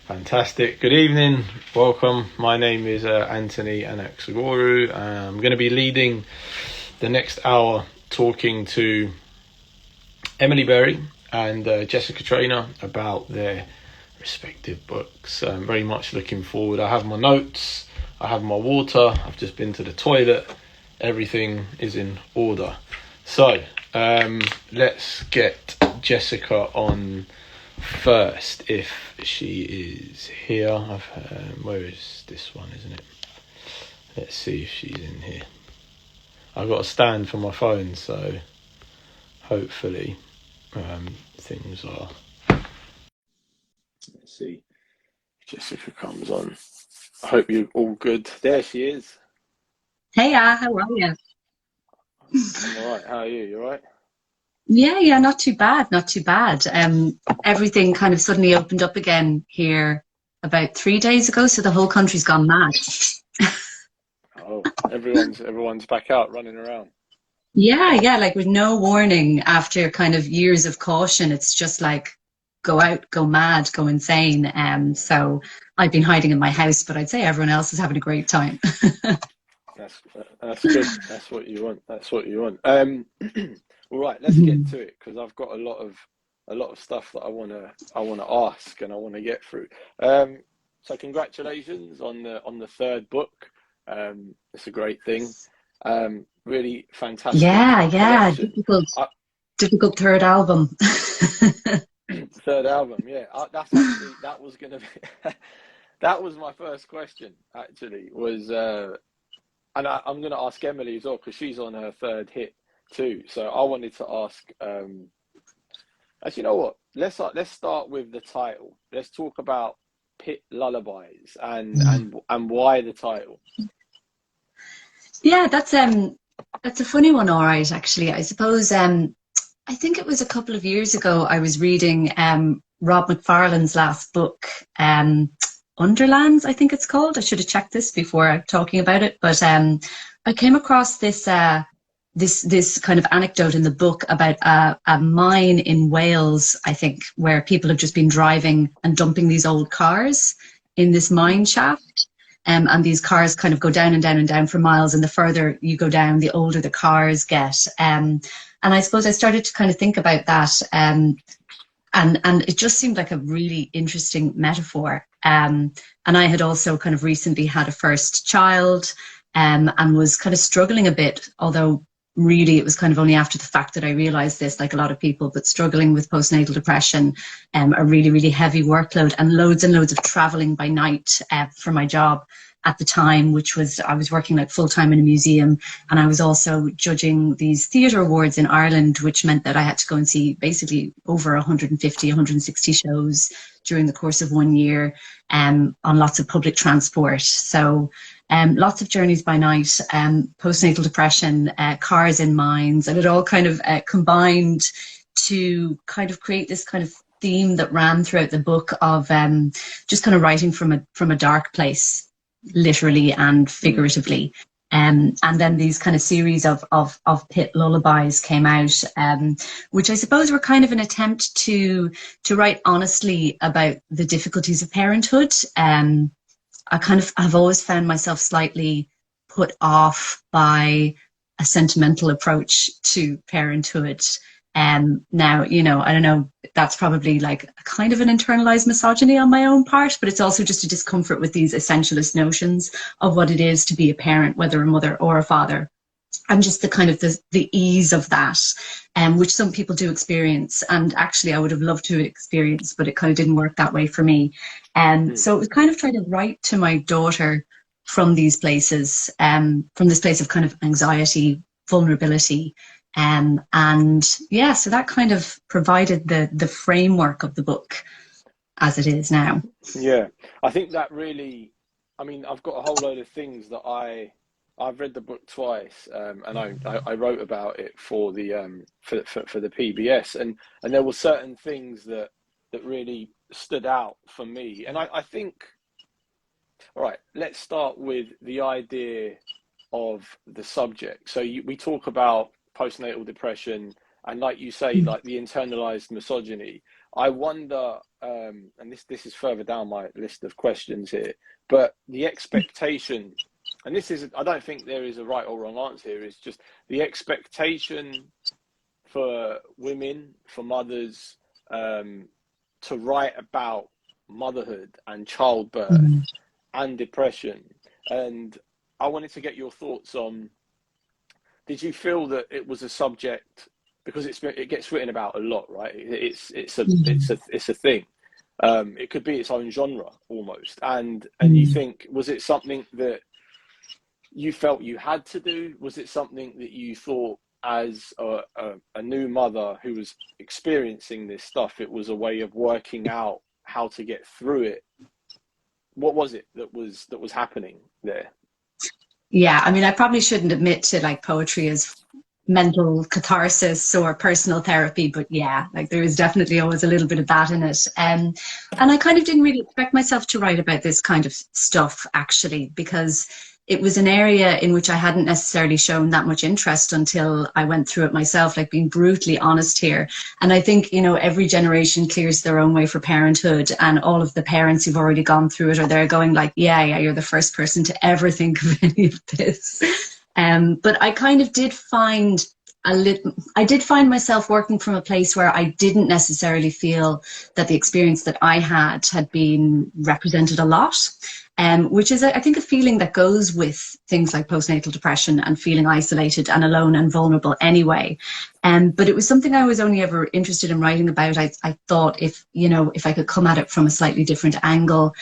Fantastic. Good evening. Welcome. My name is Anthony Anaxagorou. I'm going to be leading the next hour talking to Emily Berry and Jessica Traynor about their respective books. I'm very much looking forward. I have my notes. I have my water. I've just been to the toilet. Everything is in order. So let's get Jessica on first, if she is here. Where is this one, isn't it? Let's see if she's in here. I've got a stand for my phone, so hopefully things are. Let's see if Jessica comes on. I hope you're all good. There she is. Hey, how are you? I'm all right. How are you? You all right? Yeah, not too bad, not too bad. Everything kind of suddenly opened up again here about 3 days ago, so the whole country's gone mad. Oh, everyone's back out running around. Yeah, like with no warning after kind of years of caution, it's just like go out, go mad, go insane. So I've been hiding in my house, but I'd say everyone else is having a great time. That's good. That's what you want. That's what you want. All right, let's get to it because I've got a lot of stuff that I wanna ask and I wanna get through. So congratulations on the third book. It's a great thing. Really fantastic Yeah, collection. difficult third album. Third album, yeah. That was gonna be that was my first question. Actually, was and I'm going to ask Emily as well because she's on her third hit too. So I wanted to ask. As you know what, let's start with the title. Let's talk about Pit Lullabies and why the title. Yeah, that's a funny one, all right, actually. I suppose I think it was a couple of years ago I was reading Rob McFarlane's last book, Underlands, I think it's called. I should have checked this before talking about it, but I came across this this kind of anecdote in the book about a mine in Wales, I think, where people have just been driving and dumping these old cars in this mine shaft. And these cars kind of go down and down and down for miles, and the further you go down, the older the cars get. And I suppose I started to kind of think about that, and it just seemed like a really interesting metaphor. And I had also kind of recently had a first child, and was kind of struggling a bit, although really it was kind of only after the fact that I realized this, like a lot of people, but struggling with postnatal depression, a really, really heavy workload and loads of traveling by night for my job at the time, which was, I was working like full time in a museum, and I was also judging these theatre awards in Ireland, which meant that I had to go and see basically over 150, 160 shows during the course of 1 year, on lots of public transport. So lots of journeys by night, postnatal depression, cars in mines, and it all kind of combined to kind of create this kind of theme that ran throughout the book of just kind of writing from a dark place, literally and figuratively. And then these kind of series of Pit Lullabies came out, which I suppose were kind of an attempt to write honestly about the difficulties of parenthood. I kind of have always found myself slightly put off by a sentimental approach to parenthood. Now, you know, I don't know, that's probably like a kind of an internalized misogyny on my own part, but it's also just a discomfort with these essentialist notions of what it is to be a parent, whether a mother or a father, and just the kind of the ease of that, which some people do experience. And actually I would have loved to experience, but it kind of didn't work that way for me. So it was kind of trying to write to my daughter from these places, from this place of kind of anxiety, vulnerability. And yeah, so that kind of provided the framework of the book as it is now. Yeah, I think that really, I mean, I've got a whole load of things that I've read the book twice, and I wrote about it for the for the PBS, and there were certain things that really stood out for me, and I think, all right, let's start with the idea of the subject. So we talk about postnatal depression, and like you say, like the internalized misogyny. I wonder and this is further down my list of questions here, but the expectation, and this is, I don't think there is a right or wrong answer here, it's just the expectation for women, for mothers, to write about motherhood and childbirth and depression. And I wanted to get your thoughts on, did you feel that it was a subject, because it gets written about a lot, right? It's a thing. It could be its own genre almost. And you think, was it something that you felt you had to do? Was it something that you thought, as a new mother who was experiencing this stuff, it was a way of working out how to get through it? What was it that was happening there? Yeah, I mean, I probably shouldn't admit to like poetry as mental catharsis or personal therapy, but yeah, like there is definitely always a little bit of that in it. And I kind of didn't really expect myself to write about this kind of stuff, actually, because it was an area in which I hadn't necessarily shown that much interest until I went through it myself, like being brutally honest here. And I think, you know, every generation clears their own way for parenthood, and all of the parents who've already gone through it are there going like, yeah, you're the first person to ever think of any of this. But I kind of did find I did find myself working from a place where I didn't necessarily feel that the experience that I had been represented a lot, which is, I think, a feeling that goes with things like postnatal depression and feeling isolated and alone and vulnerable anyway. But it was something I was only ever interested in writing about. I thought if I could come at it from a slightly different angle,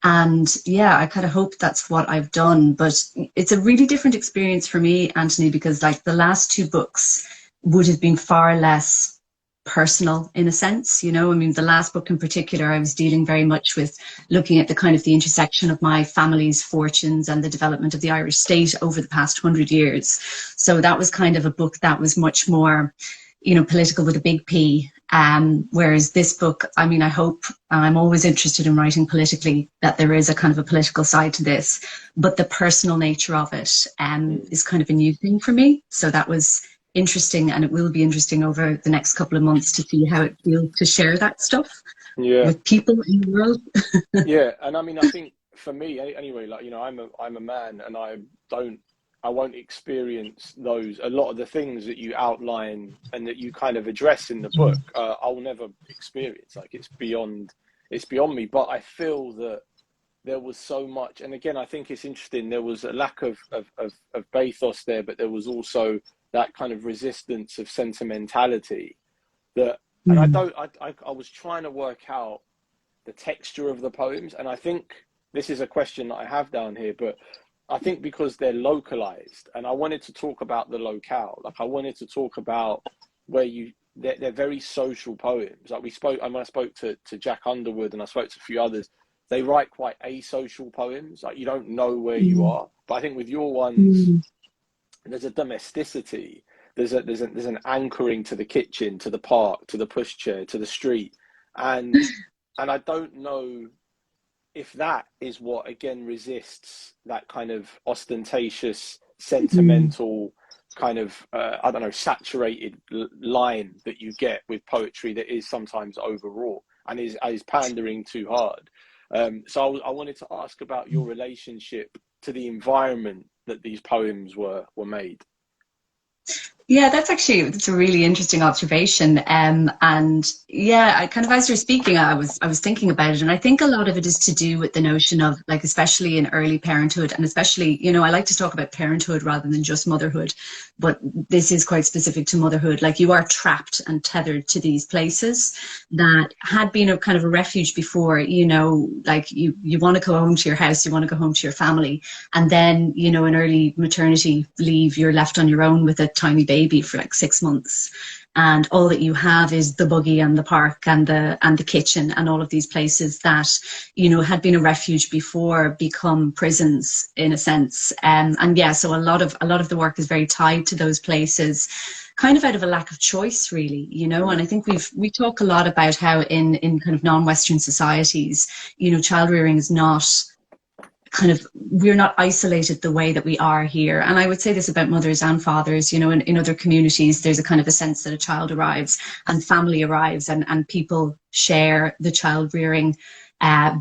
and yeah, I kind of hope that's what I've done. But it's a really different experience for me, Anthony, because like the last two books would have been far less personal in a sense, you know. I mean, the last book in particular, I was dealing very much with looking at the kind of the intersection of my family's fortunes and the development of the Irish state over the past 100 years. So that was kind of a book that was much more, you know, political with a big P. Whereas this book, I mean, I hope, and I'm always interested in writing politically, that there is a kind of a political side to this, but the personal nature of it is kind of a new thing for me. So that was interesting, and it will be interesting over the next couple of months to see how it feels to share that stuff with people in the world. Yeah, and I mean, I think for me anyway, like, you know, I'm a man, and I won't experience a lot of the things that you outline and that you kind of address in the book. I'll never experience. Like, it's beyond me. But I feel that there was so much, and again, I think it's interesting. There was a lack of bathos there, but there was also that kind of resistance of sentimentality. And I was trying to work out the texture of the poems, and I think this is a question that I have down here, but I think because they're localized, and I wanted to talk about the locale. Like, I wanted to talk about where they're very social poems. Like when I spoke to Jack Underwood, and I spoke to a few others, they write quite asocial poems. Like, you don't know where you are. But I think with your ones, there's a domesticity. There's an anchoring to the kitchen, to the park, to the pushchair, to the street, and I don't know if that is what, again, resists that kind of ostentatious, sentimental, kind of, I don't know, saturated line that you get with poetry that is sometimes overwrought and is pandering too hard. So I wanted to ask about your relationship to the environment that these poems were made. Yeah, that's a really interesting observation. And yeah, I kind of, as you're speaking, I was thinking about it, and I think a lot of it is to do with the notion of, like, especially in early parenthood, and especially, you know, I like to talk about parenthood rather than just motherhood, but this is quite specific to motherhood. Like, you are trapped and tethered to these places that had been a kind of a refuge before, you know, like you want to go home to your house, you want to go home to your family, and then, you know, in early maternity leave, you're left on your own with a tiny baby for like 6 months, and all that you have is the buggy and the park and the kitchen, and all of these places that, you know, had been a refuge before become prisons in a sense. And yeah, so a lot of the work is very tied to those places, kind of out of a lack of choice, really, you know. And I think we talk a lot about how in kind of non-Western societies, you know, child rearing is not kind of, we're not isolated the way that we are here. And I would say this about mothers and fathers, you know, in other communities, there's a kind of a sense that a child arrives and family arrives, and people share the child rearing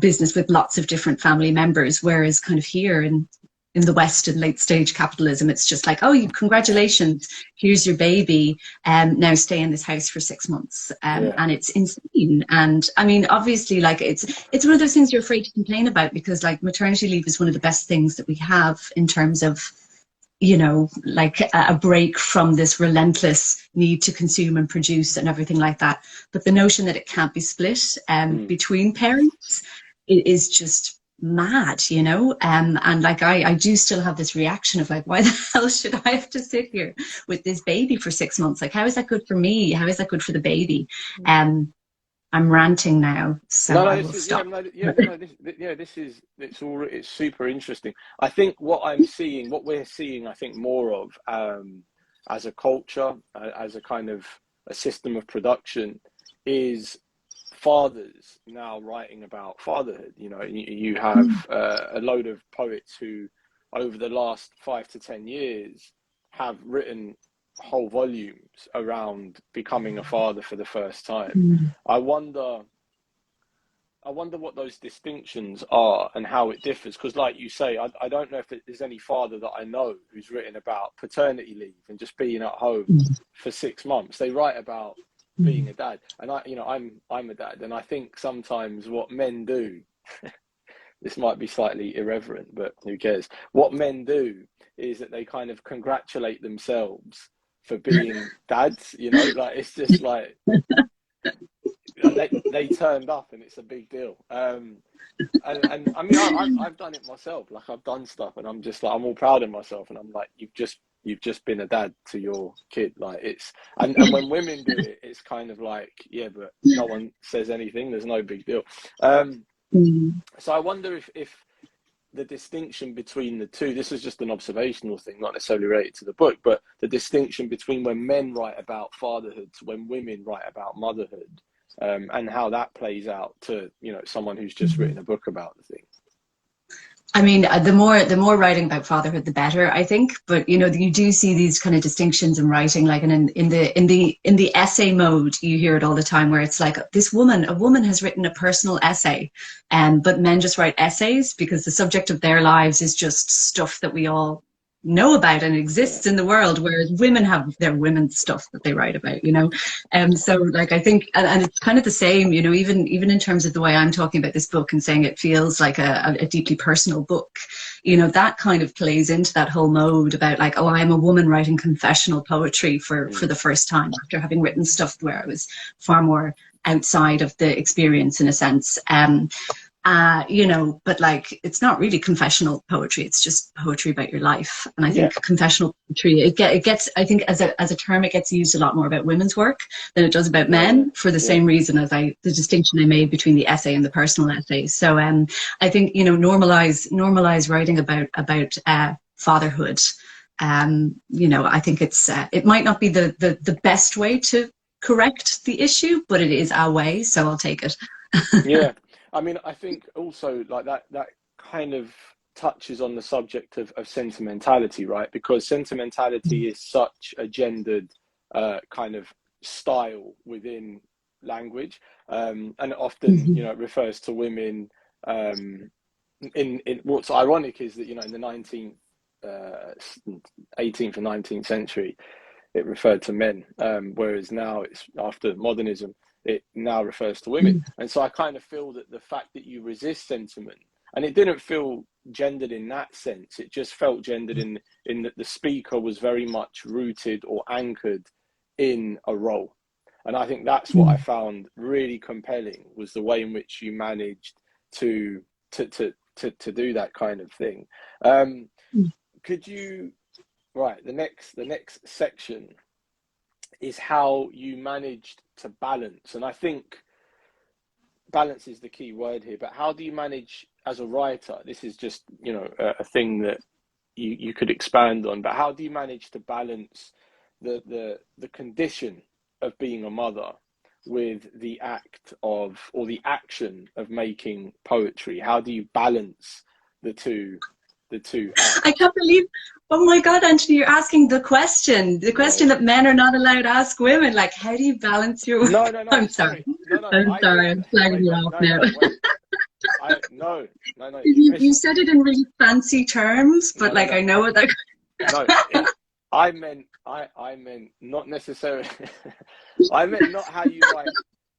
business with lots of different family members. Whereas kind of here in the West, in late stage capitalism, it's just like, oh, congratulations, here's your baby, now stay in this house for 6 months. And it's insane. And I mean, obviously, like, it's one of those things you're afraid to complain about, because like maternity leave is one of the best things that we have in terms of, you know, like a break from this relentless need to consume and produce and everything like that. But the notion that it can't be split between parents is just mad, you know. And like I do still have this reaction of like, why the hell should I have to sit here with this baby for 6 months? Like, how is that good for me? How is that good for the baby? I'm ranting now, so I will stop. It's super interesting. I think what we're seeing, I think more of as a culture, as a kind of a system of production, is fathers now writing about fatherhood. You know, you have a load of poets who, over the last 5 to 10 years, have written whole volumes around becoming a father for the first time. I wonder what those distinctions are and how it differs, because like you say, I don't know if there's any father that I know who's written about paternity leave and just being at home for 6 months. They write about being a dad, and I'm a dad, and I think sometimes what men do this might be slightly irreverent, but who cares, what men do is that they kind of congratulate themselves for being dads, you know, like it's just like they turned up and it's a big deal. And I mean, I've done it myself. Like, I've done stuff and I'm just like, I'm all proud of myself, and I'm like, you've just been a dad to your kid. Like, it's and when women do it, it's kind of like, yeah, but no one says anything, there's no big deal. So I wonder if the distinction between the two, this is just an observational thing, not necessarily related to the book, but the distinction between when men write about fatherhood to when women write about motherhood, and how that plays out to, you know, someone who's just written a book about the thing. I mean, the more writing about fatherhood, the better, I think. But you know, you do see these kind of distinctions in writing, like in the essay mode, you hear it all the time, where it's like, a woman has written a personal essay, but men just write essays because the subject of their lives is just stuff that we all know about and exists in the world, whereas women have their women's stuff that they write about, you know. So like, I think, and it's kind of the same, you know, even in terms of the way I'm talking about this book and saying it feels like a deeply personal book, you know, that kind of plays into that whole mode about like, oh, I'm a woman writing confessional poetry for the first time, after having written stuff where I was far more outside of the experience, in a sense. You know, but like, it's not really confessional poetry, it's just poetry about your life. And I think confessional poetry, it gets, I think as a term, it gets used a lot more about women's work than it does about men, for the same reason as the distinction I made between the essay and the personal essay. So I think, you know, normalize writing about fatherhood. You know, I think it might not be the best way to correct the issue, but it is our way, so I'll take it. Yeah. I mean, I think also like that kind of touches on the subject of sentimentality, right? Because sentimentality is such a gendered kind of style within language, and it often, you know, it refers to women. In what's ironic is that, you know, in the 18th and 19th century, it referred to men, whereas now, it's after modernism, it now refers to women. And so I kind of feel that the fact that you resist sentiment, and it didn't feel gendered in that sense, it just felt gendered in that the speaker was very much rooted or anchored in a role. And I think that's what I found really compelling, was the way in which you managed to do that kind of thing. Could you, right, the next section is how you managed to balance. And I think balance is the key word here, but how do you manage as a writer? This is just, you know, a thing that you could expand on, but how do you manage to balance the condition of being a mother with the act of, or the action of making poetry? How do you balance the two I can't believe, oh my God, Anthony, you're asking the question that men are not allowed to ask women. Like, how do you balance your... No, I'm sorry. sorry. No, I'm sorry. I'm flagging you off now. No, You said it in really fancy terms, but like, I know what that... No, I meant not necessarily. I meant not how you write,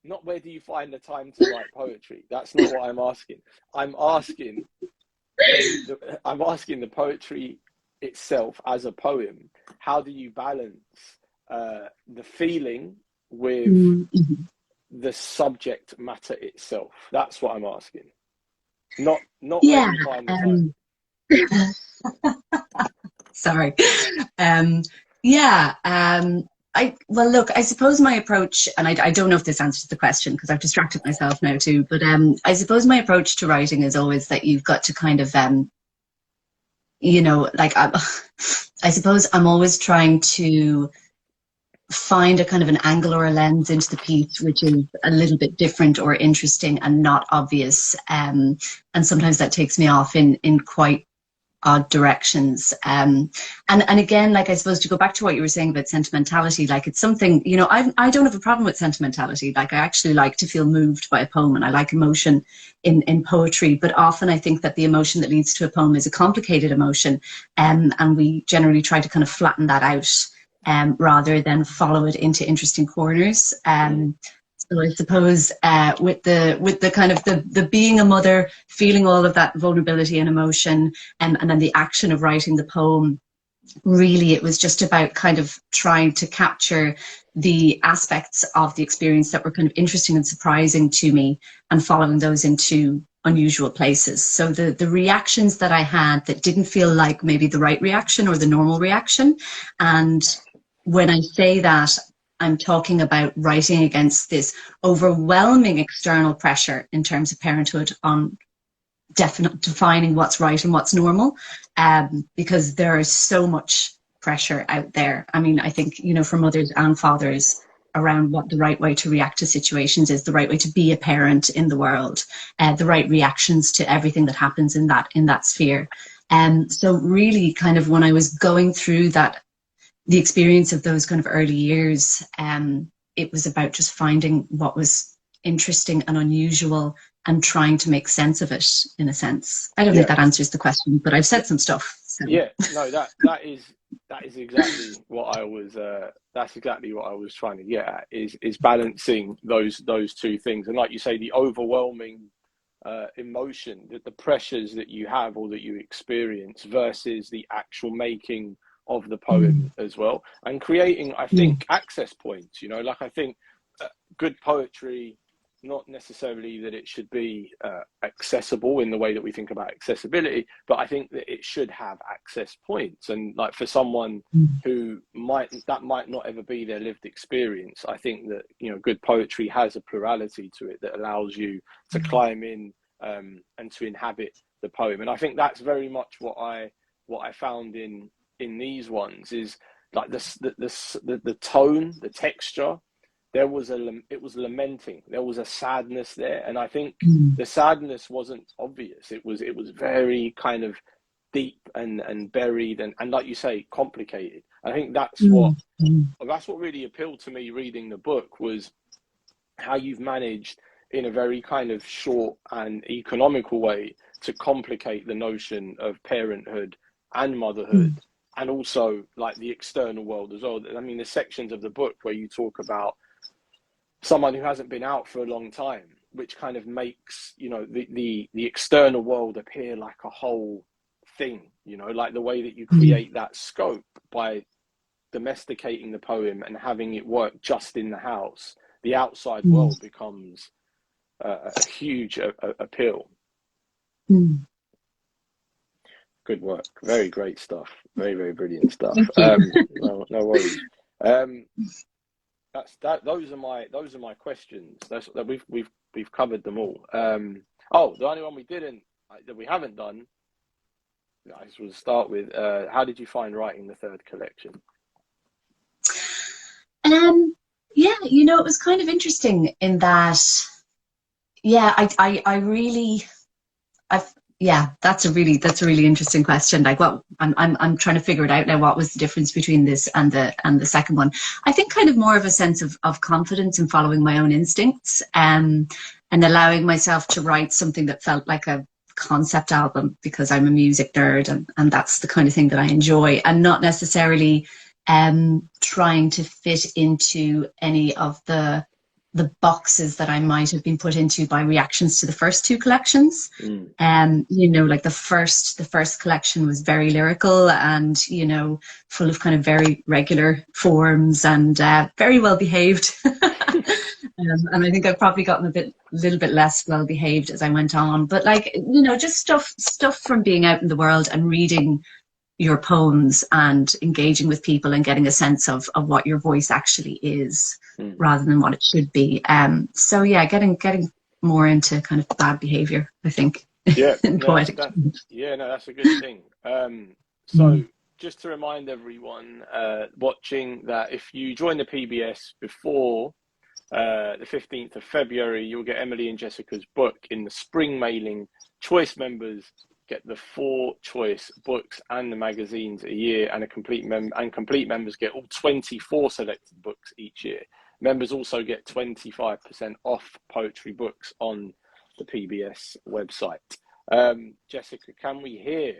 not where do you find the time to write poetry. That's not what I'm asking. I'm asking the poetry itself as a poem. How do you balance the feeling with the subject matter itself? That's what I'm asking. Not where do you find the time. Sorry. Look, I suppose my approach, and I don't know if this answers the question because I've distracted myself now too, but I suppose my approach to writing is always that you've got to kind of, like, I suppose I'm always trying to find a kind of an angle or a lens into the piece which is a little bit different or interesting and not obvious. And sometimes that takes me off in quite odd directions. And again, like, I suppose to go back to what you were saying about sentimentality, like, it's something, I don't have a problem with sentimentality. Like, I actually like to feel moved by a poem, and I like emotion in poetry, but often I think that the emotion that leads to a poem is a complicated emotion, and we generally try to kind of flatten that out rather than follow it into interesting corners. So I suppose with the kind of the being a mother, feeling all of that vulnerability and emotion, and then the action of writing the poem, really it was just about kind of trying to capture the aspects of the experience that were kind of interesting and surprising to me, and following those into unusual places. So the reactions that I had that didn't feel like maybe the right reaction or the normal reaction. And when I say that, I'm talking about writing against this overwhelming external pressure in terms of parenthood on defining what's right and what's normal, because there is so much pressure out there. I mean, I think, for mothers and fathers, around what the right way to react to situations is, the right way to be a parent in the world, the right reactions to everything that happens in that sphere. So really, kind of when I was going through the experience of those kind of early years, it was about just finding what was interesting and unusual and trying to make sense of it, in a sense. I don't think that answers the question, but I've said some stuff. So. Yeah, no, that is exactly what I was. That's exactly what I was trying to get at. Is balancing those two things, and like you say, the overwhelming emotion, the pressures that you have or that you experience, versus the actual making of the poem as well, and creating, I think, access points. Like, I think good poetry, not necessarily that it should be accessible in the way that we think about accessibility, but I think that it should have access points. And like, for someone who might not ever be their lived experience, I think that good poetry has a plurality to it that allows you to climb in and to inhabit the poem. And I think that's very much what I found in these ones, is like the tone, the texture. It was lamenting. There was a sadness there, and I think the sadness wasn't obvious. It was very kind of deep and buried and like you say, complicated. I think that's what really appealed to me reading the book, was how you've managed in a very kind of short and economical way to complicate the notion of parenthood and motherhood. And also, like, the external world as well. I mean, the sections of the book where you talk about someone who hasn't been out for a long time, which kind of makes, the external world appear like a whole thing, like the way that you create that scope by domesticating the poem and having it work just in the house. The outside world becomes a huge appeal. Good work. Very great stuff. Very, very brilliant stuff. No worries. Those are my questions. We've covered them all. The only one we haven't done, I just will start with, how did you find writing the third collection? It was kind of interesting in that, I really, Yeah, that's a really interesting question. Like, what I'm trying to figure it out now. What was the difference between this and the second one? I think kind of more of a sense of confidence in following my own instincts, and allowing myself to write something that felt like a concept album, because I'm a music nerd, and that's the kind of thing that I enjoy, and not necessarily trying to fit into any of the boxes that I might have been put into by reactions to the first two collections. You know, like the first collection was very lyrical and, you know, full of kind of very regular forms and very well behaved. And I think I've probably gotten a little bit less well behaved as I went on. But like, you know, just stuff from being out in the world and reading your poems and engaging with people and getting a sense of what your voice actually is, rather than what it should be. So yeah, getting more into kind of bad behavior, I think. Yeah, in poetic. That's a good thing. So just to remind everyone watching that if you join the PBS before the 15th of February, you'll get Emily and Jessica's book in the spring mailing. Choice members get the 4 choice books and the magazines a year, and complete members get all 24 selected books each year. Members also get 25% off poetry books on the PBS website. Jessica, can we hear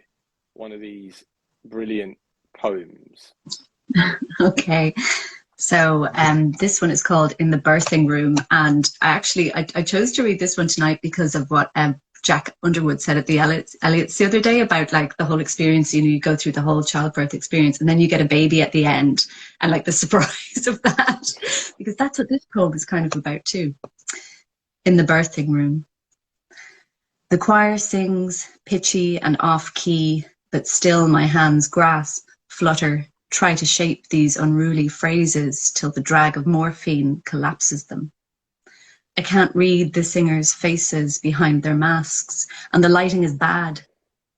one of these brilliant poems? Okay. So this one is called In the Birthing Room, and I chose to read this one tonight because of what Jack Underwood said at the Elliots the other day about like the whole experience. You know, you go through the whole childbirth experience and then you get a baby at the end, and like the surprise of that, because that's what this poem is kind of about too. In the Birthing Room. The choir sings, pitchy and off key, but still my hands grasp, flutter, try to shape these unruly phrases till the drag of morphine collapses them. I can't read the singers' faces behind their masks, and the lighting is bad.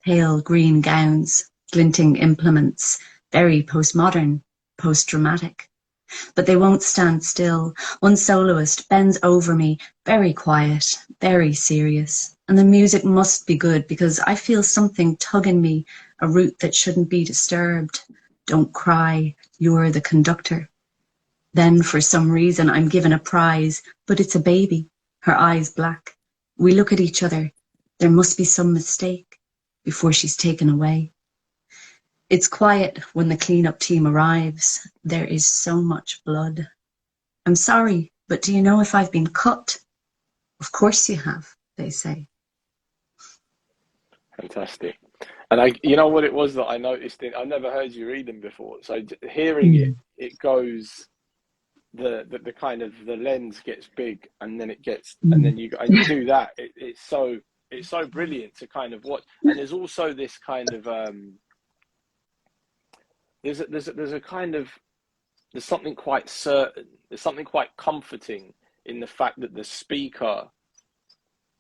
Pale green gowns, glinting implements, very postmodern, post-dramatic. But they won't stand still. One soloist bends over me, very quiet, very serious. And the music must be good because I feel something tugging me, a root that shouldn't be disturbed. Don't cry, you're the conductor. Then, for some reason, I'm given a prize, but it's a baby, her eyes black. We look at each other. There must be some mistake before she's taken away. It's quiet when the cleanup team arrives. There is so much blood. I'm sorry, but do you know if I've been cut? Of course you have, they say. Fantastic. And you know what it was that I noticed? I never heard you read them before. So hearing it goes... The kind of the lens gets big, and then it gets, and then you do that. It's so brilliant to kind of watch. And there's also this kind of there's something quite certain. There's something quite comforting in the fact that the speaker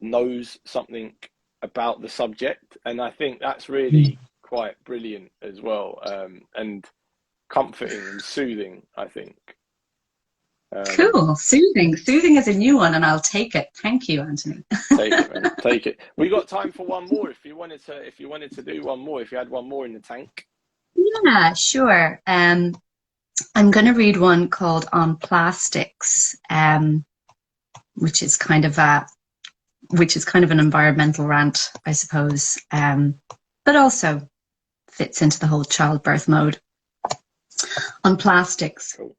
knows something about the subject, and I think that's really quite brilliant as well, and comforting and soothing, I think. Cool. Soothing is a new one, and I'll take it. Thank you, Anthony. Take it, man. Take it. We got time for one more if you wanted to do one more, if you had one more in the tank. Yeah, sure. I'm going to read one called On Plastics, which is kind of an environmental rant, I suppose, but also fits into the whole childbirth mode. On plastics. Cool.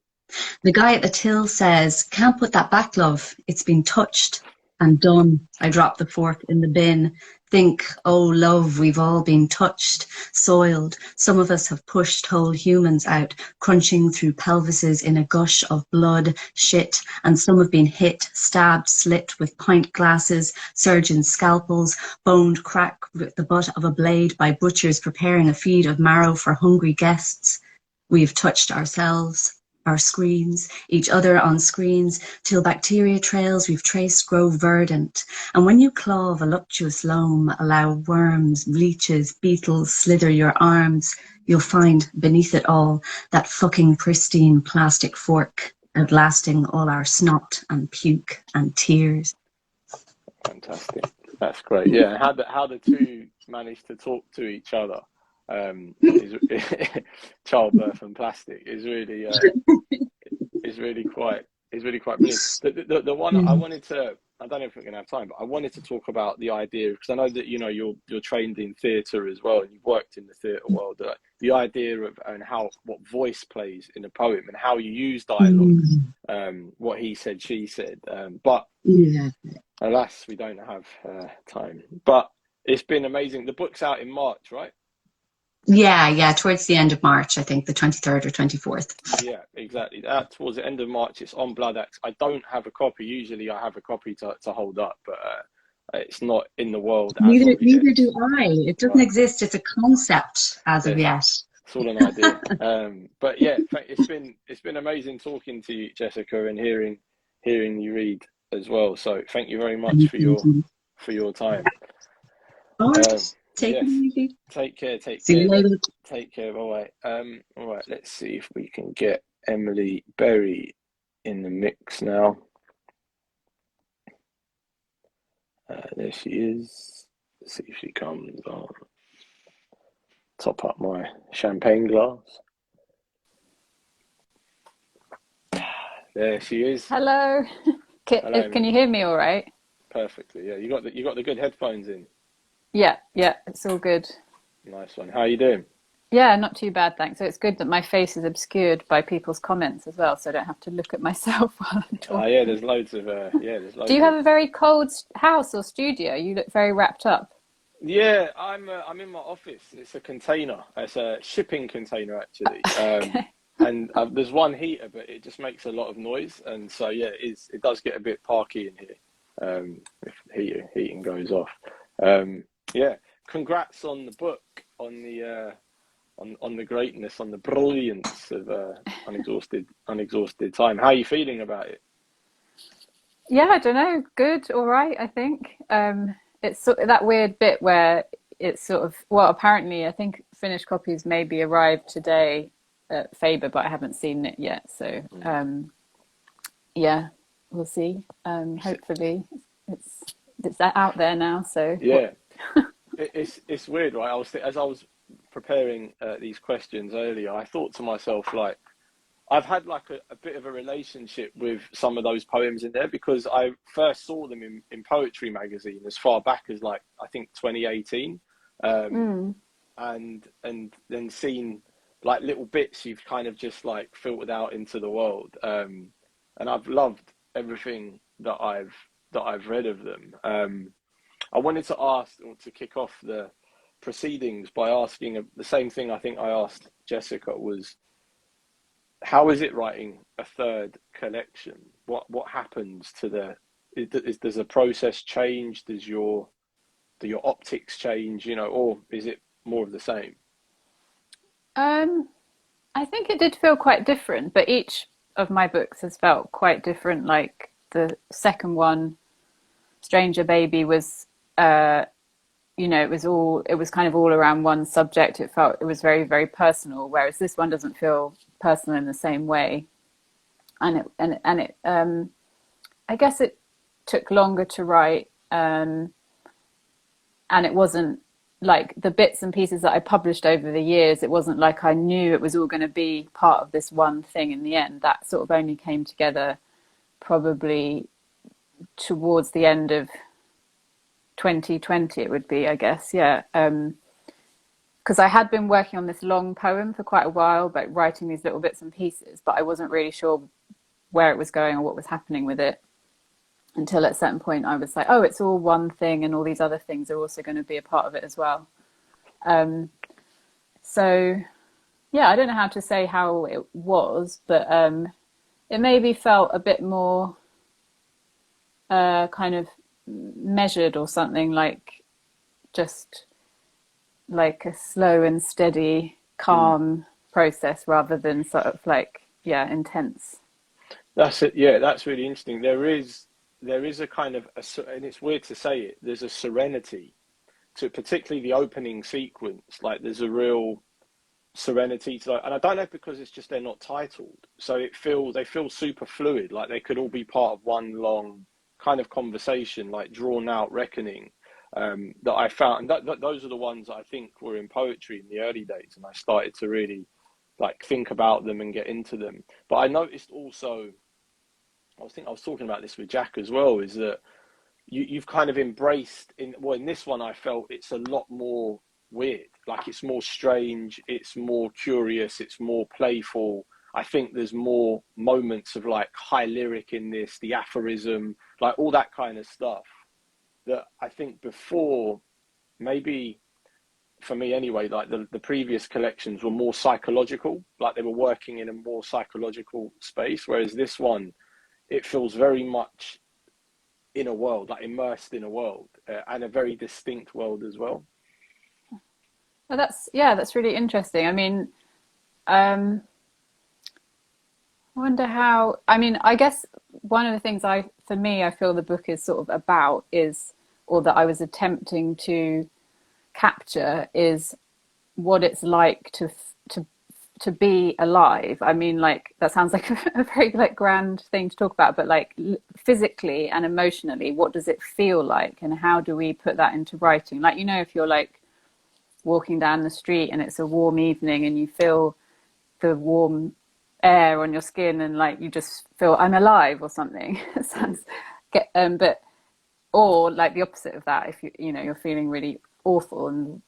The guy at the till says, "Can't put that back, love. It's been touched and done." I drop the fork in the bin. Think, oh love, we've all been touched, soiled. Some of us have pushed whole humans out, crunching through pelvises in a gush of blood, shit, and some have been hit, stabbed, slit with pint glasses, surgeons' scalpels, boned crack with the butt of a blade by butchers preparing a feed of marrow for hungry guests. We've touched ourselves, our screens, each other on screens, till bacteria trails we've traced grow verdant. And when you claw voluptuous loam, allow worms, leeches, beetles slither your arms, you'll find beneath it all that fucking pristine plastic fork, outlasting all our snot and puke and tears. Fantastic. That's great. Yeah, and how the two manage to talk to each other, is childbirth and plastic is really quite brilliant. The one I wanted to, I don't know if we're going to have time, but I wanted to talk about the idea, because I know that you're trained in theatre as well, and you've worked in the theatre world. The idea of and how what voice plays in a poem and how you use dialogue, what he said, she said, but Yeah. alas, we don't have time. But it's been amazing. The book's out in March, right? Yeah, towards the end of March, I think the 23rd or 24th. Yeah, exactly. Towards the end of March, it's on Bloodaxe. I don't have a copy. Usually I have a copy to hold up, but it's not in the world as Neither of yet. do I. It doesn't exist. It's a concept as of yet. It's all an idea. But yeah, it's been amazing talking to you, Jessica, and hearing you read as well. So thank you very much for your time. All right. Take it easy. Take care. See you later. Take care. Bye. All right. Let's see if we can get Emily Berry in the mix now. There she is. Let's see if she comes on. Top up my champagne glass. There she is. Hello. Hello, Can you hear me all right? Perfectly. Yeah, you got the good headphones in. Yeah, it's all good. Nice one. How are you doing? Yeah, not too bad, thanks. So it's good that my face is obscured by people's comments as well, so I don't have to look at myself while I'm talking. Yeah, there's loads of there's loads. Do you have a very cold house or studio? You look very wrapped up. Yeah, I'm in my office. It's a container. It's a shipping container actually. Okay. And there's one heater, but it just makes a lot of noise, and so yeah, it does get a bit parky in here if heating goes off. Yeah, congrats on the book, on the greatness, on the brilliance of Unexhausted Time. How are you feeling about it? Yeah, I don't know. Good, all right, I think. It's sort of that weird bit where it's sort of, well, apparently I think finished copies maybe arrived today at Faber, but I haven't seen it yet. So yeah, we'll see. Hopefully it's out there now. So yeah. It's weird, right? As I was preparing these questions earlier, I thought to myself, like, I've had like a bit of a relationship with some of those poems in there, because I first saw them in Poetry magazine as far back as like I think 2018, and then seen like little bits you've kind of just like filtered out into the world, and I've loved everything that I've read of them. I wanted to ask, or to kick off the proceedings by asking the same thing I think I asked Jessica, was how is it writing a third collection? What happens to does the process change? Do your optics change, or is it more of the same? I think it did feel quite different, but each of my books has felt quite different. Like the second one, Stranger Baby, was it was kind of all around one subject. It was very, very personal, whereas this one doesn't feel personal in the same way. And it I guess it took longer to write, and it wasn't like the bits and pieces that I published over the years. It wasn't like I knew it was all going to be part of this one thing in the end. That sort of only came together probably towards the end of 2020, it would be, I guess. Yeah. Because I had been working on this long poem for quite a while, but writing these little bits and pieces, but I wasn't really sure where it was going or what was happening with it, until at a certain point I was like, oh, it's all one thing and all these other things are also going to be a part of it as well. So yeah, I don't know how to say how it was, but it maybe felt a bit more kind of measured or something, like just like a slow and steady, calm process rather than sort of like, intense. That's it. Yeah, that's really interesting. There is a kind of and it's weird to say it, there's a serenity to particularly the opening sequence. Like there's a real serenity to and I don't know if because it's just they're not titled, so they feel super fluid, like they could all be part of one long kind of conversation, like drawn out reckoning. that I found, and those are the ones I think were in poetry in the early days, and I started to really like think about them and get into them. But I noticed also, I was talking about this with Jack as well, is that you've kind of embraced in this one, I felt it's a lot more weird, like it's more strange, it's more curious, it's more playful. I think there's more moments of like high lyric in this, the aphorism, like all that kind of stuff that I think before, maybe for me anyway, like the previous collections were more psychological, like they were working in a more psychological space, whereas this one, it feels very much in a world, like immersed in a world, and a very distinct world as well. Well, that's really interesting. I mean, I wonder how, I mean, I guess one of the things for me, I feel the book is sort of about is, or that I was attempting to capture, is what it's like to be alive. I mean, like, that sounds like a very like grand thing to talk about, but like physically and emotionally, what does it feel like, and how do we put that into writing? Like, you know, if you're like walking down the street and it's a warm evening and you feel the warm air on your skin and like you just feel I'm alive or something. It sounds but or like the opposite of that, if you know you're feeling really awful and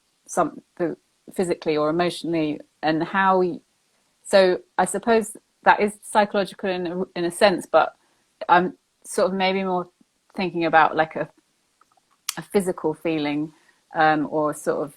physically or emotionally, and so I suppose that is psychological in a sense, but I'm sort of maybe more thinking about like a physical feeling, or sort of,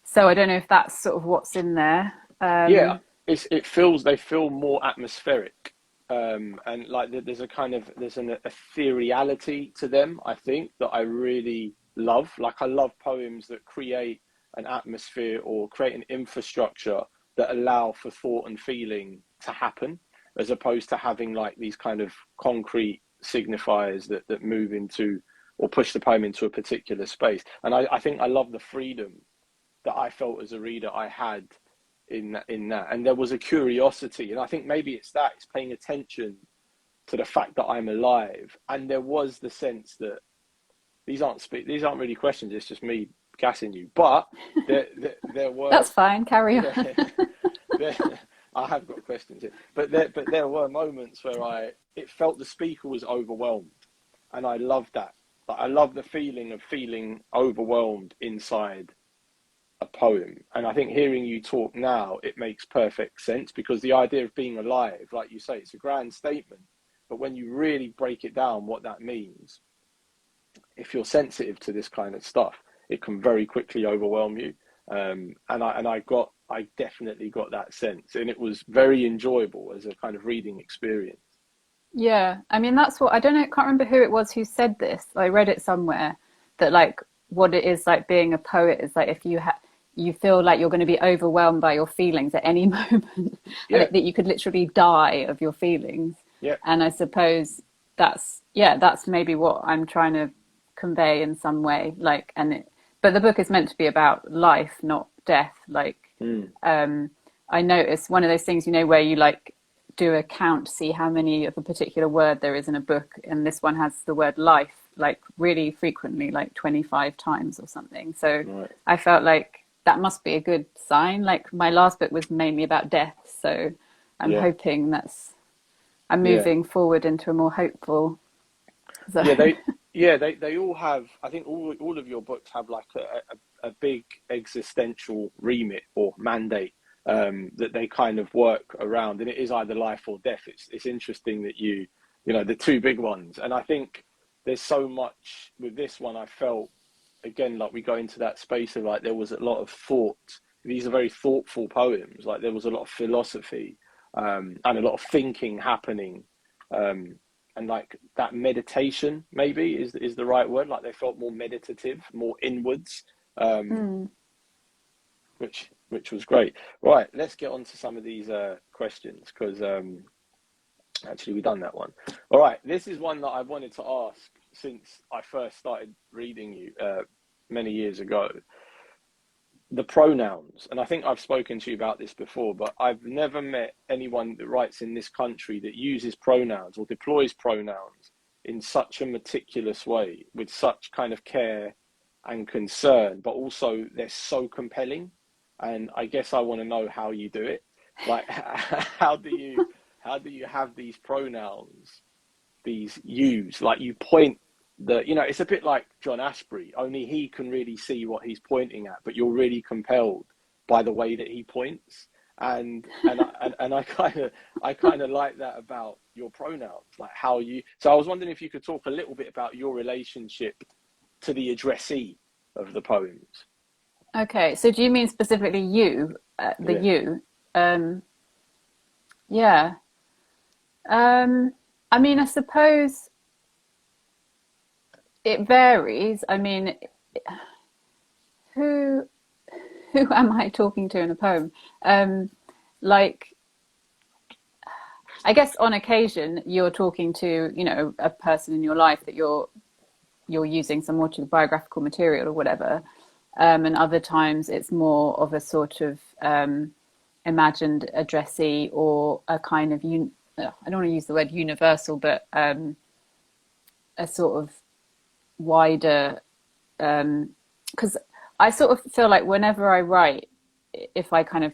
so I don't know if that's sort of what's in there. Yeah, they feel more atmospheric, and like there's an ethereality to them, I think, that I really love. Like I love poems that create an atmosphere or create an infrastructure that allow for thought and feeling to happen, as opposed to having like these kind of concrete signifiers that move into or push the poem into a particular space. And I think I love the freedom that I felt as a reader I had in that, and there was a curiosity, and I think maybe it's paying attention to the fact that I'm alive, and there was the sense that these aren't really questions, it's just me gassing you, but there were that's fine, carry on. I have got questions here, but there were moments where it felt the speaker was overwhelmed, and I loved that. Like, I love the feeling of feeling overwhelmed inside a poem, and I think hearing you talk now, it makes perfect sense, because the idea of being alive, like you say, it's a grand statement, but when you really break it down what that means, if you're sensitive to this kind of stuff, it can very quickly overwhelm you, and I definitely got that sense, and it was very enjoyable as a kind of reading experience. Yeah, I mean, that's what, I don't know, I can't remember who it was who said this. I read it somewhere that like what it is like being a poet is like if you feel like you're going to be overwhelmed by your feelings at any moment, Yeah. that you could literally die of your feelings. Yeah. And I suppose that's maybe what I'm trying to convey in some way. Like, but the book is meant to be about life, not death. Like, I noticed one of those things, you know, where you like do a count to see how many of a particular word there is in a book, and this one has the word life like really frequently, like 25 times or something. So right. I felt like that must be a good sign. Like my last book was mainly about death, so I'm hoping I'm moving forward into a more hopeful zone. They all have, I think all of your books have like a big existential remit or mandate that they kind of work around, and it is either life or death. It's interesting that you know the two big ones, and I think there's so much with this one. I felt again like we go into that space of like there was a lot of thought. These are very thoughtful poems. Like there was a lot of philosophy and a lot of thinking happening, and like that meditation maybe is the right word. Like they felt more meditative, more inwards. Which was great. Right, let's get on to some of these questions, because actually we've done that one. All right, this is one that I've wanted to ask since I first started reading you many years ago. The pronouns, and I think I've spoken to you about this before, but I've never met anyone that writes in this country that uses pronouns or deploys pronouns in such a meticulous way, with such kind of care and concern, but also they're so compelling. And I guess I want to know how you do it. Like, how do you have these pronouns, these yous? Like, you point it's a bit like John Ashbery, only he can really see what he's pointing at, but you're really compelled by the way that he points. And I kind of like that about your pronouns, like how you. So I was wondering if you could talk a little bit about your relationship to the addressee of the poems. Okay, so do you mean specifically you, the Yeah. you? Yeah. I mean, I suppose it varies. I mean, who who am I talking to in a poem? Like, I guess on occasion you're talking to, a person in your life that you're using some autobiographical material or whatever. And other times it's more of a sort of imagined addressee, or a kind of I don't want to use the word universal, but a sort of wider, because I sort of feel like whenever I write, if I kind of,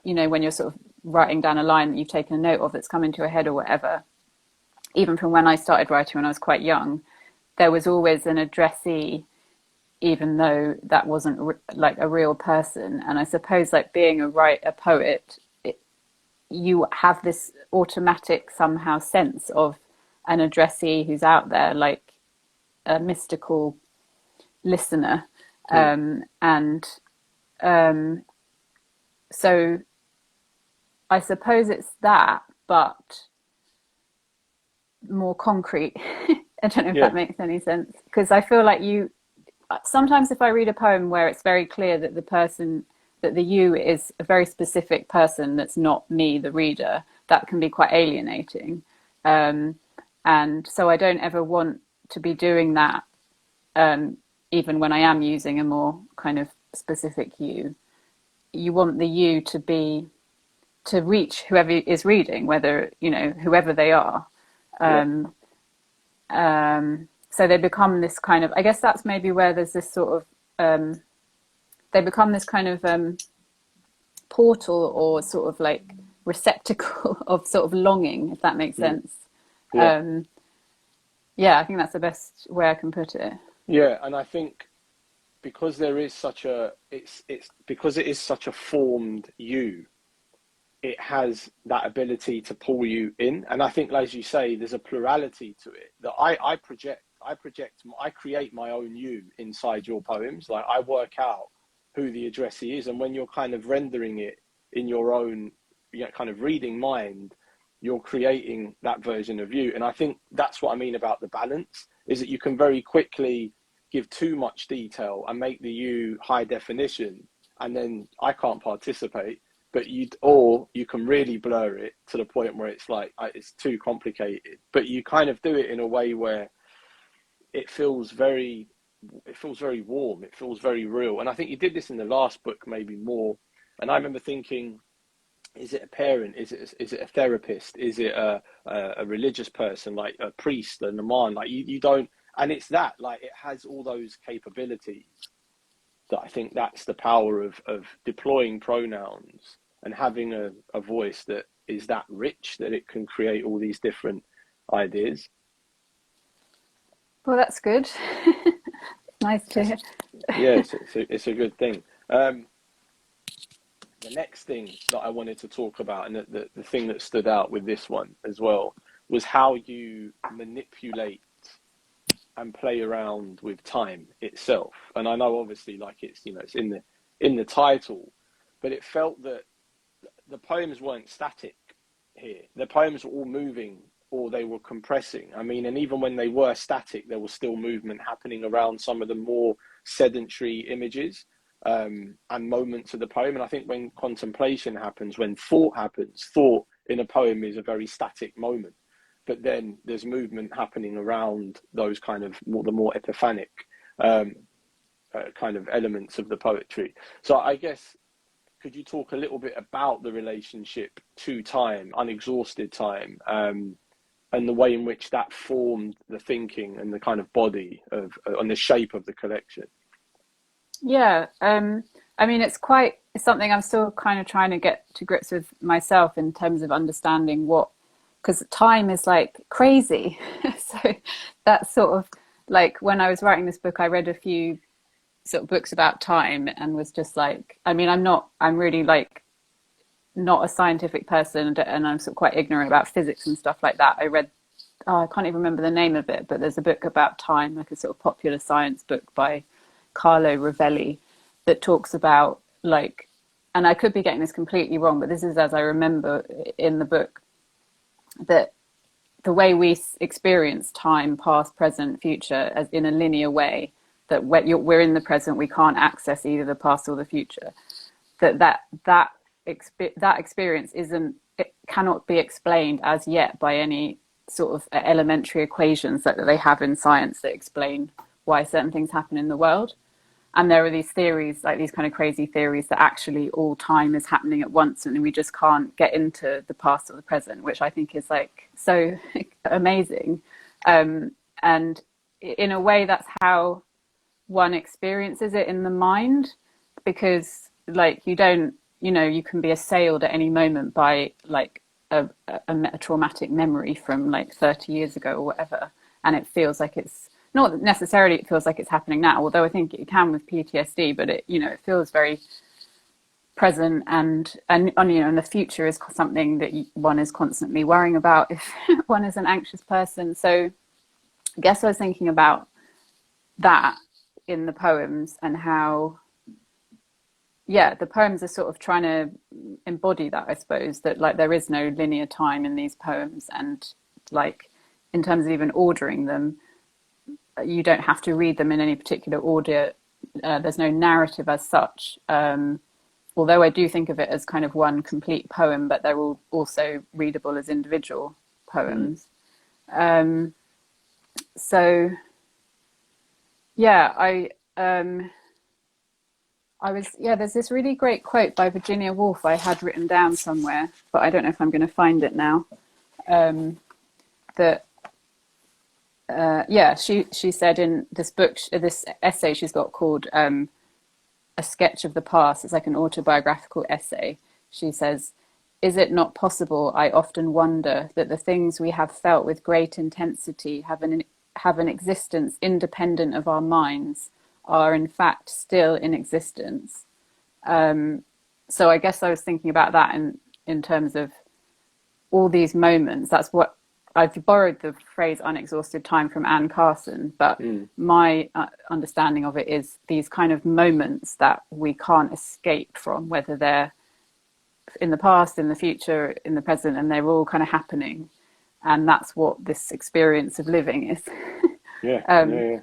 when you're sort of writing down a line that you've taken a note of that's come into a head or whatever, even from when I started writing when I was quite young, there was always an addressee, even though that wasn't like a real person. And I suppose, like, being a poet, you have this automatic somehow sense of an addressee who's out there, like a mystical listener. So I suppose it's that, but more concrete. I don't know if that makes any sense, because I feel like sometimes if I read a poem where it's very clear that the you is a very specific person that's not me, the reader, that can be quite alienating. And so I don't ever want to be doing that, even when I am using a more kind of specific you. You want the you to reach whoever is reading, whether, whoever they are. So they become this kind of, I guess that's maybe where there's this sort of, they become this kind of portal, or sort of like receptacle of sort of longing, if that makes sense. I think that's the best way I can put it. Yeah, and I think because there is such a, it's because it is such a formed you, it has that ability to pull you in. And I think, as you say, there's a plurality to it that I create my own you inside your poems. Like, I work out who the addressee is, and when you're kind of rendering it in your own, kind of reading mind, you're creating that version of you. And I think that's what I mean about the balance, is that you can very quickly give too much detail and make the you high definition, and then I can't participate. But you can really blur it to the point where it's like, it's too complicated. But you kind of do it in a way where it feels very warm. It feels very real. And I think you did this in the last book maybe more. And I remember thinking, is it a parent? Is it a therapist? Is it a religious person, like a priest, a naman? Like, you don't. And it's that, like, it has all those capabilities. That I think that's the power of deploying pronouns and having a voice that is that rich that it can create all these different ideas. Well, that's good. Nice to hear. Yeah, it's a good thing. The next thing that I wanted to talk about, and the thing that stood out with this one as well, was how you manipulate and play around with time itself. And I know, obviously, like, it's, it's in the title, but it felt that the poems weren't static here. The poems were all moving, or they were compressing. I mean, and even when they were static, there was still movement happening around some of the more sedentary images and moments of the poem. And I think when contemplation happens, when thought happens, thought in a poem is a very static moment. But then there's movement happening around those kind of the more epiphanic kind of elements of the poetry. So I guess, could you talk a little bit about the relationship to time, unexhausted time, and the way in which that formed the thinking and the kind of body of and the shape of the collection. Yeah, I mean, it's something I'm still kind of trying to get to grips with myself in terms of understanding because time is like crazy. So that's sort of like when I was writing this book, I read a few sort of books about time and was just like, I mean, I'm really like not a scientific person, and I'm sort of quite ignorant about physics and stuff like that. I read, I can't even remember the name of it, but there's a book about time, like a sort of popular science book by Carlo Rovelli, that talks about like, and I could be getting this completely wrong, but this is as I remember in the book, that the way we experience time, past, present, future, as in a linear way, that we're in the present, we can't access either the past or the future. That experience it cannot be explained as yet by any sort of elementary equations that they have in science that explain why certain things happen in the world. And there are these theories, like these kind of crazy theories, that actually all time is happening at once and we just can't get into the past or the present, which I think is like so amazing. And in a way, that's how one experiences it in the mind, because like you can be assailed at any moment by like a traumatic memory from like 30 years ago or whatever, and it feels like it's not necessarily, it feels like it's happening now, although I think it can with PTSD, but it feels very present, and the future is something that one is constantly worrying about if one is an anxious person. So I guess I was thinking about that in the poems, and how the poems are sort of trying to embody that, I suppose, that like there is no linear time in these poems, and like in terms of even ordering them, you don't have to read them in any particular order. There's no narrative as such, although I do think of it as kind of one complete poem, but they're all also readable as individual poems. So yeah, there's this really great quote by Virginia Woolf I had written down somewhere, but I don't know if I'm going to find it now. She said in this book, this essay she's got called A Sketch of the Past, it's like an autobiographical essay. She says, "Is it not possible, I often wonder, that the things we have felt with great intensity have an existence independent of our minds, are in fact still in existence?" So I guess I was thinking about that in terms of all these moments. That's what I've borrowed the phrase "unexhausted time" from Anne Carson, but my understanding of it is these kind of moments that we can't escape from, whether they're in the past, in the future, in the present, and they're all kind of happening. And that's what this experience of living is. Yeah.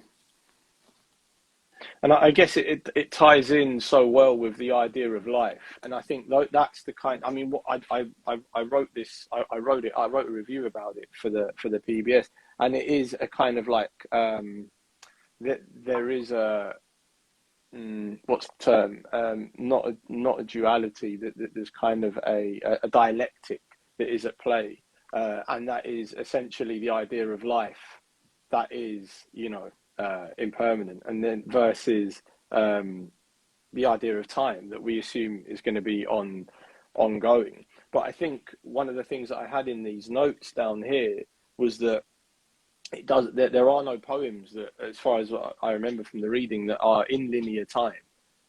And I guess it ties in so well with the idea of life, and I think that's the kind. I mean, what I wrote this. I wrote a review about it for the PBS, and it is a kind of like there is a what's the term? Not a duality. That there's kind of a dialectic that is at play, and that is essentially the idea of life. That is, impermanent, and then versus the idea of time that we assume is going to be ongoing. But I think one of the things that I had in these notes down here was that there are no poems that, as far as I remember from the reading, that are in linear time,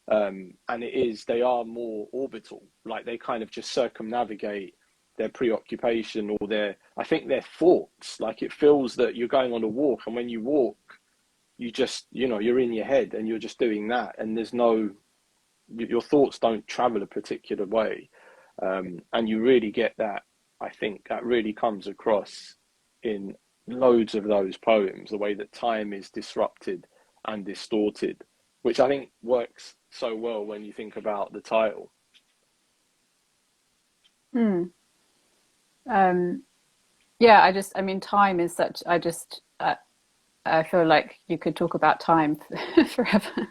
and they are more orbital, like they kind of just circumnavigate their preoccupation or I think their thoughts. Like it feels that you're going on a walk, and when you walk, you just, you're in your head and you're just doing that, and your thoughts don't travel a particular way, and you really get that. I think that really comes across in loads of those poems, the way that time is disrupted and distorted, which I think works so well when you think about the title. Time is such, I feel like you could talk about time forever,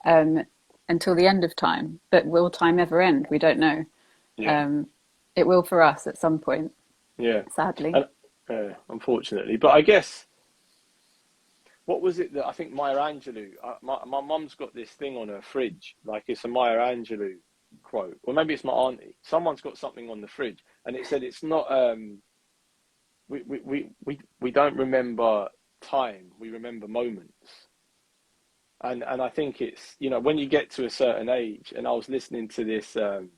until the end of time, but will time ever end? We don't know. It will for us at some point. Yeah. Sadly. unfortunately. But I guess, what was it that I think Maya Angelou, my mum's got this thing on her fridge, like it's a Maya Angelou quote, or maybe it's my auntie. Someone's got something on the fridge, and it said it's not. We don't remember time, we remember moments. And I think it's, you know, when you get to a certain age, and I was listening to this, you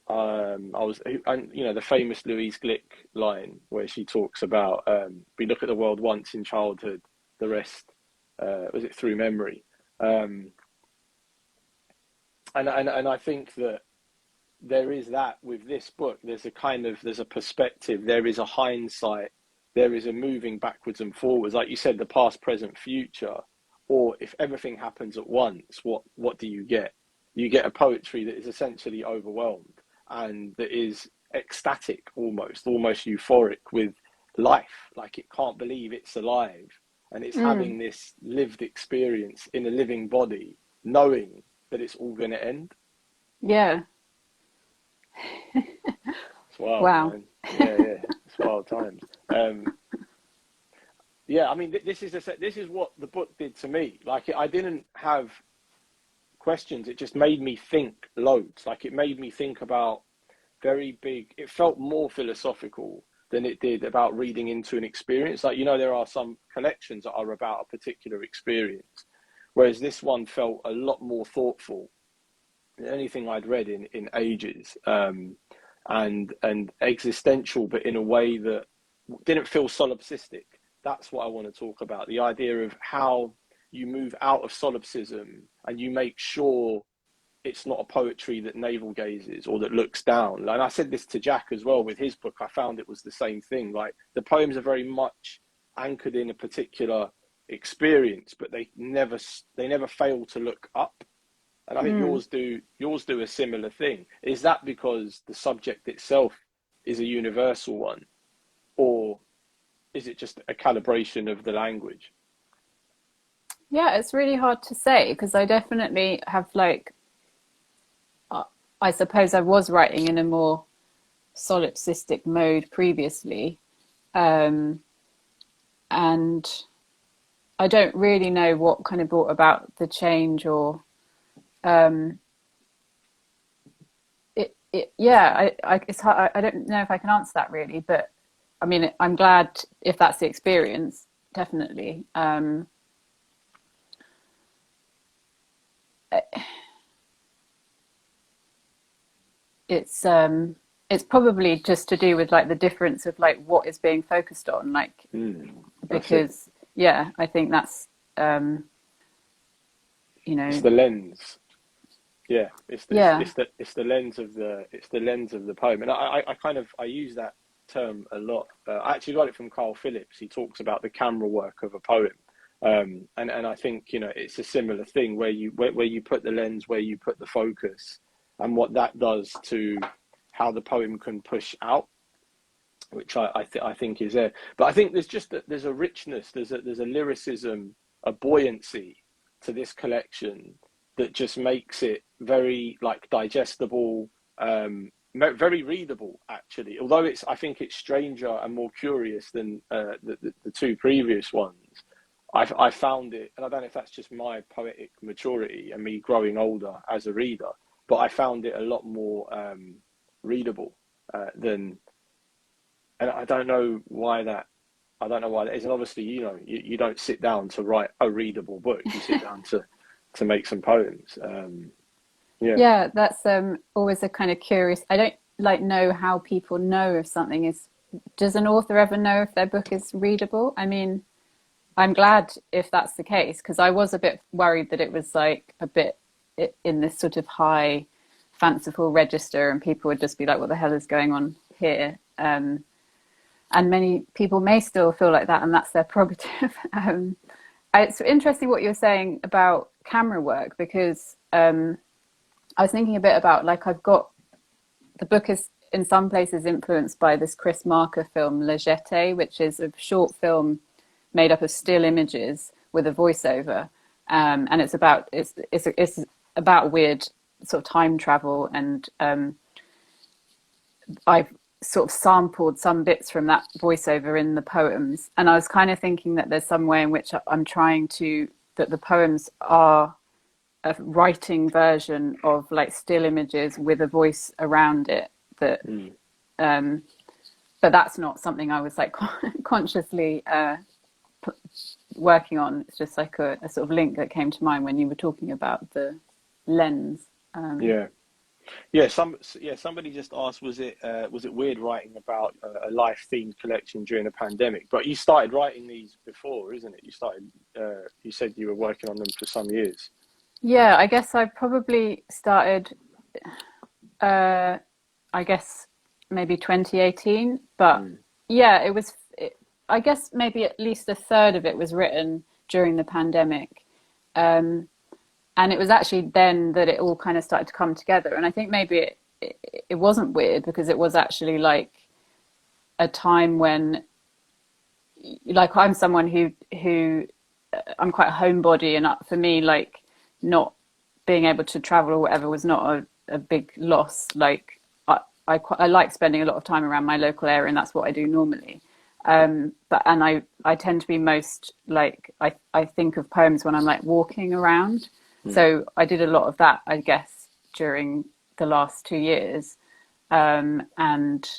know, the famous Louise Glick line where she talks about, we look at the world once in childhood, the rest, was it through memory? And I think that there is that with this book. There's a perspective, there is a hindsight, there is a moving backwards and forwards. Like you said, the past, present, future. Or if everything happens at once, what do you get? You get a poetry that is essentially overwhelmed and that is ecstatic, almost euphoric with life. Like it can't believe it's alive, and it's having this lived experience in a living body, knowing that it's all going to end. Yeah. It's wild, Wow. man. Yeah, it's wild times. Yeah, I mean, this is what the book did to me. Like, I didn't have questions. It just made me think loads. Like, it made me think about very big. It felt more philosophical than it did about reading into an experience. Like, you know, there are some collections that are about a particular experience, whereas this one felt a lot more thoughtful than anything I'd read in ages, and existential, but in a way that didn't feel solipsistic. That's what I want to talk about. The idea of how you move out of solipsism and you make sure it's not a poetry that navel gazes or that looks down. And I said this to Jack as well with his book. I found it was the same thing. Like, the poems are very much anchored in a particular experience, but they never fail to look up. And I think yours do a similar thing. Is that because the subject itself is a universal one, or is it just a calibration of the language? Yeah, it's really hard to say, because I definitely have, like, I suppose I was writing in a more solipsistic mode previously, and I don't really know what kind of brought about the change, or it's hard. I don't know if I can answer that really, but I mean, I'm glad if that's the experience, definitely. It's probably just to do with, like, the difference of, like, what is being focused on, like, because yeah, I think that's you know, it's the lens. Yeah, it's the lens of the poem, and I use that term a lot. I actually got it from Carl Phillips. He talks about the camera work of a poem, and I think, you know, it's a similar thing where you put the lens, where you put the focus, and what that does to how the poem can push out, which I think is there. But I think there's a richness, there's a lyricism, a buoyancy to this collection that just makes it very, like, digestible, very readable, actually. Although I think it's stranger and more curious than the two previous ones. I found it, and I don't know if that's just my poetic maturity and me growing older as a reader, but I found it a lot more readable than, and I don't know why that is. And obviously, you know, you don't sit down to write a readable book. You sit down to make some poems. Yeah, that's always a kind of curious. I don't know how people know if something is. Does an author ever know if their book is readable? I mean, I'm glad if that's the case, because I was a bit worried that it was, like, a bit in this sort of high fanciful register, and people would just be like, what the hell is going on here? And many people may still feel like that, and that's their prerogative. It's interesting what you're saying about camera work, because I was thinking a bit about, like, the book is in some places influenced by this Chris Marker film, La Jetée, which is a short film made up of still images with a voiceover. And it's about weird sort of time travel. And sort of sampled some bits from that voiceover in the poems, and I was kind of thinking that there's some way in which I'm trying to, that the poems are a writing version of like still images with a voice around it, that but that's not something I was like consciously working on. It's just like a sort of link that came to mind when you were talking about the lens. Somebody just asked, was it weird writing about a life themed collection during a pandemic? But you started writing these before, isn't it? You said you were working on them for some years. Yeah, I guess I probably started I guess maybe 2018, but yeah, I guess maybe at least a third of it was written during the pandemic. And it was actually then that it all kind of started to come together. And I think maybe it wasn't weird, because it was actually like a time when, like, I'm someone who I'm quite a homebody, and for me, like, not being able to travel or whatever was not a big loss. Like, I like spending a lot of time around my local area, and that's what I do normally. But I tend to be most like, I think of poems when I'm like walking around. So I did a lot of that, I guess, during the last 2 years. And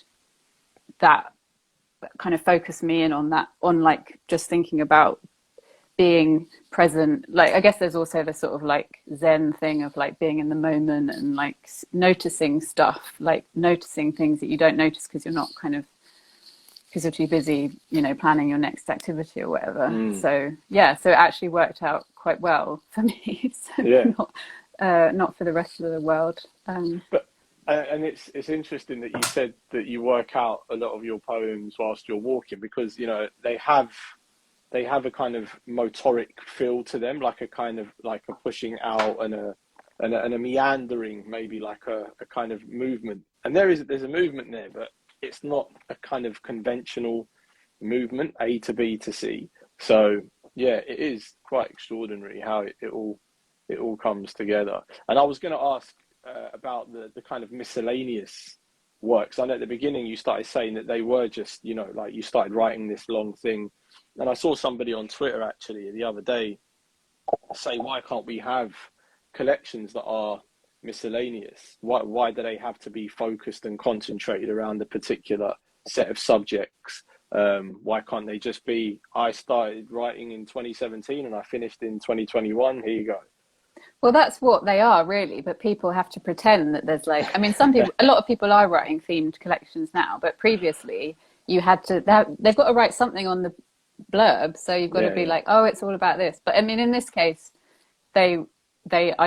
that kind of focused me in on that, on like just thinking about being present. Like, I guess there's also the sort of like Zen thing of like being in the moment and like noticing stuff, like noticing things that you don't notice because you're too busy, planning your next activity or whatever. So it actually worked out quite well for me. Not for the rest of the world. But and it's interesting that you said that you work out a lot of your poems whilst you're walking, because they have a kind of motoric feel to them, like a kind of like a pushing out and a meandering, maybe like a kind of movement. And there's a movement there, but it's not a kind of conventional movement, A to B to C. So yeah, it is quite extraordinary how it all comes together. And I was going to ask about the kind of miscellaneous works. I know at the beginning you started saying that they were just, like you started writing this long thing. And I saw somebody on Twitter actually the other day say, why can't we have collections that are miscellaneous? Why do they have to be focused and concentrated around a particular set of subjects? Why can't they just be, I started writing in 2017 and I finished in 2021, here you go? Well, that's what they are really, but people have to pretend that there's like, I mean, a lot of people are writing themed collections now, but previously they've got to write something on the blurb, so you've got to be like, oh, it's all about this. But I mean, in this case, I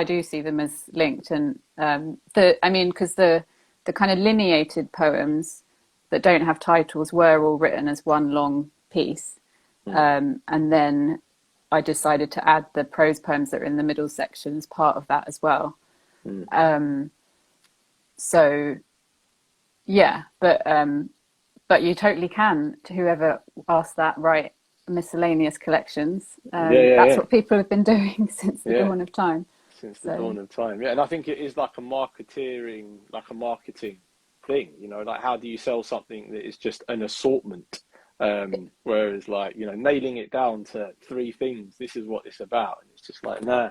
do see them as linked, and because the kind of lineated poems that don't have titles were all written as one long piece, and then I decided to add the prose poems that are in the middle section as part of that as well. So yeah, but you totally can, to whoever asked that, write miscellaneous collections. That's what people have been doing since the dawn of time. Dawn of time, and I think it is like a marketing thing, like how do you sell something that is just an assortment, whereas like, nailing it down to 3 things, this is what it's about, and it's just like, nah.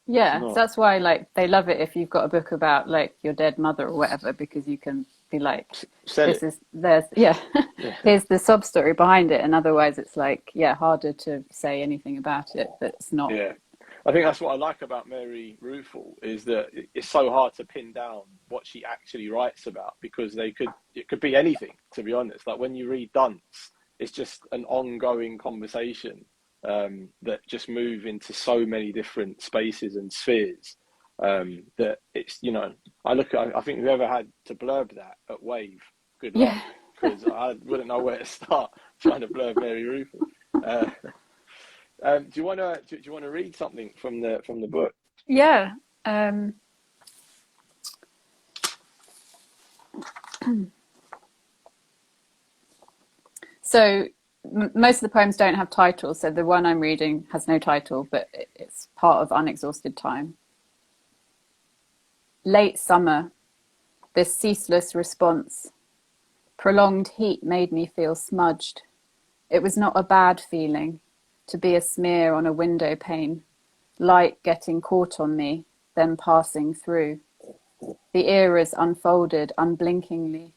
So that's why like they love it if you've got a book about like your dead mother or whatever, because you can be like, here's the sob story behind it, and otherwise it's like harder to say anything about it that's not. I think that's what I like about Mary Ruefle, is that it's so hard to pin down what she actually writes about, because it could be anything, to be honest. Like when you read Dunce, it's just an ongoing conversation that just move into so many different spaces and spheres, that it's, I think whoever had to blurb that at Wave, good luck, because I wouldn't know where to start trying to blurb Mary Ruefle. Do you want to read something from the book? Yeah. So most of the poems don't have titles. So the one I'm reading has no title, but it's part of Unexhausted Time. Late summer, this ceaseless response. Prolonged heat made me feel smudged. It was not a bad feeling to be a smear on a window pane, light getting caught on me, then passing through. The eras unfolded unblinkingly.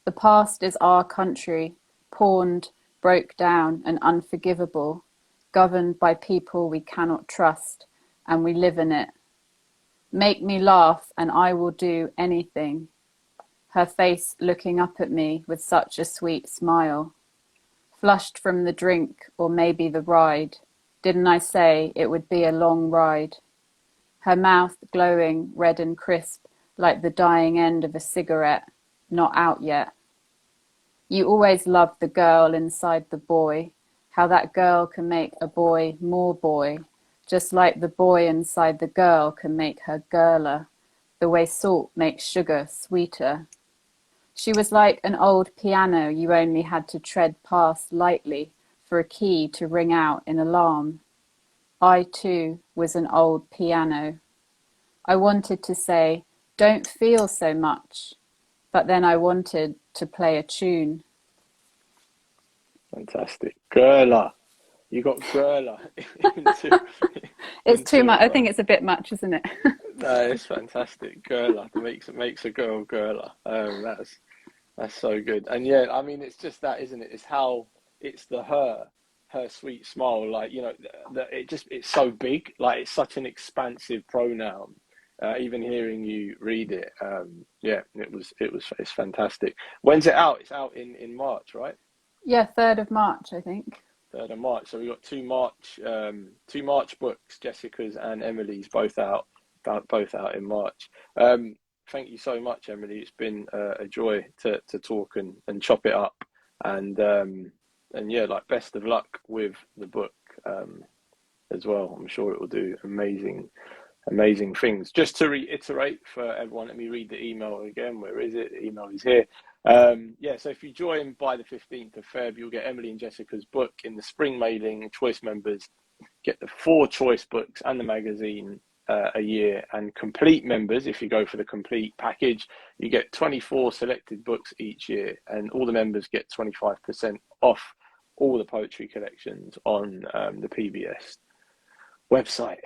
The past is our country, pawned, broke down, and unforgivable, governed by people we cannot trust, and we live in it. Make me laugh, and I will do anything. Her face looking up at me with such a sweet smile. Flushed from the drink, or maybe the ride. Didn't I say it would be a long ride? Her mouth glowing red and crisp, like the dying end of a cigarette, not out yet. You always loved the girl inside the boy, how that girl can make a boy more boy, just like the boy inside the girl can make her girler, the way salt makes sugar sweeter. She was like an old piano you only had to tread past lightly for a key to ring out in alarm. I too was an old piano. I wanted to say, don't feel so much, but then I wanted to play a tune. Fantastic. Girler. You got girler It's too into much. it, I think man. it's a bit much, isn't it? No, it's fantastic. Girler. Makes a girl girler. That's so good. And yeah, I mean, it's just that, isn't it? It's how it's her sweet smile. Like, you know, it's so big. Like, it's such an expansive pronoun. Even hearing you read it, yeah, it's fantastic. When's it out? It's out in March, right? Yeah, 3rd of March, I think. 3rd of March. So we got two March books, Jessica's and Emily's, both out in March. Thank you so much, Emily. It's been a joy to talk and chop it up, and yeah, like, best of luck with the book as well. I'm sure it will do amazing things. Just to reiterate for everyone, let me read the email again. Where is it? The email is here. Yeah, so if you join by the 15th of Feb, you'll get Emily and Jessica's book in the spring mailing. Choice members get the 4 choice books and the magazine a year, and complete members, if you go for the complete package, you get 24 selected books each year, and all the members get 25% off all the poetry collections on the PBS website.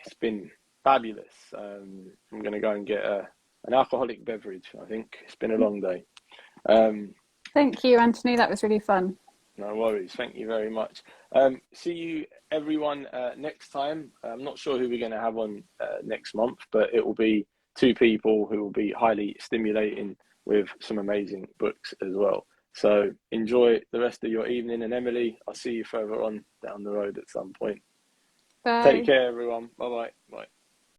It's been fabulous. I'm going to go and get an alcoholic beverage. I think it's been a long day. Thank you, Anthony. That was really fun. No worries. Thank you very much. See you, everyone, next time. I'm not sure who we're going to have on next month, but it will be 2 people who will be highly stimulating with some amazing books as well. So enjoy the rest of your evening. And Emily, I'll see you further on down the road at some point. Bye. Take care, everyone. Bye-bye. Bye.